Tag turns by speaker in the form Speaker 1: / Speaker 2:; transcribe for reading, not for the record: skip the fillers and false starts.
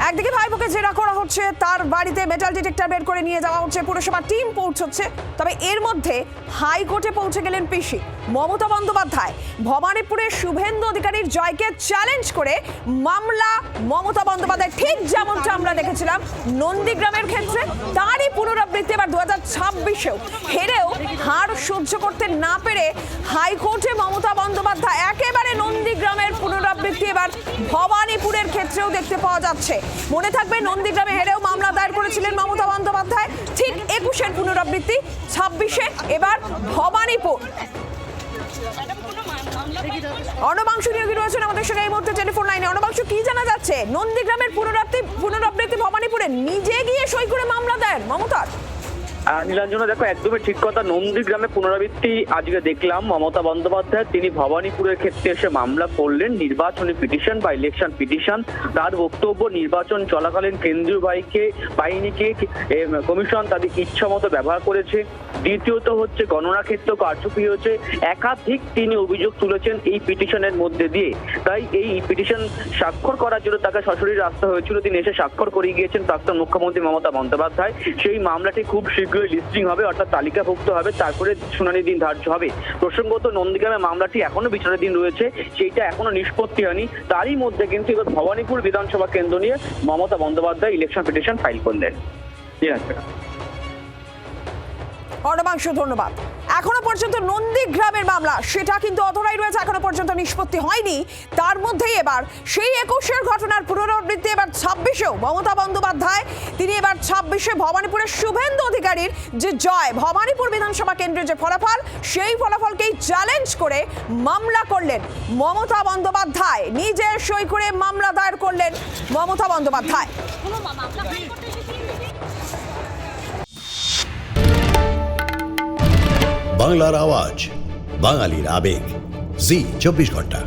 Speaker 1: একদিকে ভাইপোকে জেরা করা হচ্ছে, তার বাড়িতে মেটাল ডিটেক্টর বের করে নিয়ে যাওয়া হচ্ছে, পুরসভা টিম পৌঁছচ্ছে। তবে এর মধ্যে হাইকোর্টে পৌঁছে গেলেন পিসি মমতা বন্দ্যোপাধ্যায়। ভবানীপুরের শুভেন্দু অধিকারীর জয়কে চ্যালেঞ্জ করে মামলা মমতা বন্দ্যোপাধ্যায়, ঠিক যেমনটা আমরা দেখেছিলাম নন্দীগ্রামের ক্ষেত্রে, তারই পুনরাবৃত্তি এবার 2026-এও হেরেও হার সহ্য করতে না পেরে হাইকোর্টে মমতা বন্দ্যোপাধ্যায়। একেবারে নন্দীগ্রামের পুনরাবৃত্তি এবার ভবানীপুরের ক্ষেত্রেও দেখতে পাওয়া যাচ্ছে। মনে থাকবে নন্দীগ্রামে হেরেও মামলা দায়ের করেছিলেন মমতা বন্দ্যোপাধ্যায়, ঠিক 21-এর পুনরাবৃত্তি 26-এ এবার ভবানীপুর। অর্ণবাংশু নিয়োগী রয়েছেন আমাদের সঙ্গে এই মুহূর্তে টেলিফোন লাইনে। অর্ণবাংশু, কি জানা যাচ্ছে নন্দীগ্রামের পুনরাবৃত্তি ভবানীপুরে নিজে গিয়ে সই করে মামলা দেন মমতার?
Speaker 2: নীলাঞ্জনা, দেখো একদমই ঠিক কথা। নন্দীগ্রামে পুনরাবৃত্তি আজকে দেখলাম মমতা বন্দ্যোপাধ্যায় তিনি ভবানীপুরের ক্ষেত্রে এসে মামলা করলেন, নির্বাচনী পিটিশন বা ইলেকশন পিটিশন। তার বক্তব্য, নির্বাচন চলাকালীন কেন্দ্রীয় বাহিনীকে কমিশন তাদের ইচ্ছা মতো ব্যবহার করেছে। দ্বিতীয়ত হচ্ছে গণনা ক্ষেত্র কারচুপি হয়েছে। একাধিক তিনি অভিযোগ তুলেছেন এই পিটিশনের মধ্যে দিয়ে। তাই এই পিটিশন স্বাক্ষর করার জন্য তাকে সশরীরে আসতে হয়েছিল। তিনি এসে স্বাক্ষর করে গিয়েছেন প্রাক্তন মুখ্যমন্ত্রী মমতা বন্দ্যোপাধ্যায়। সেই মামলাটি খুব শীঘ্রই লিস্টিং হবে, অর্থাৎ তালিকাভুক্ত হবে, তারপরে শুনানির দিন ধার্য হবে। প্রসঙ্গত, নন্দীগ্রামের মামলাটি এখনো বিচারের দিন রয়েছে, সেইটা এখনো নিষ্পত্তি হয়নি। তারই মধ্যে কিন্তু এবার ভবানীপুর বিধানসভা কেন্দ্র নিয়ে Mamata Bandyopadhyay election petition file করলেন।
Speaker 1: অর্ণবাংশু, ধন্যবাদ। এখনো পর্যন্ত নন্দীগ্রামের মামলা সেটা কিন্তু অধরাই রয়েছে, এখনো পর্যন্ত নিষ্পত্তি হয়নি। তার মধ্যেই এবার সেই 21-এর ঘটনার পুনরাবৃত্তি এবার 26-এও মমতা বন্দ্যোপাধ্যায়। তিনি এবার 26-এ ভবানীপুরের শুভেন্দু অধিকারীর যে জয়, ভবানীপুর বিধানসভা কেন্দ্রের যে ফলাফল, সেই ফলাফলকেই চ্যালেঞ্জ করে মামলা করলেন মমতা বন্দ্যোপাধ্যায়। নিজে সই করে মামলা দায়ের করলেন মমতা বন্দ্যোপাধ্যায়।
Speaker 3: বাংলার আওয়াজ, বাঙালির আবেগ, জি 24 ঘন্টা।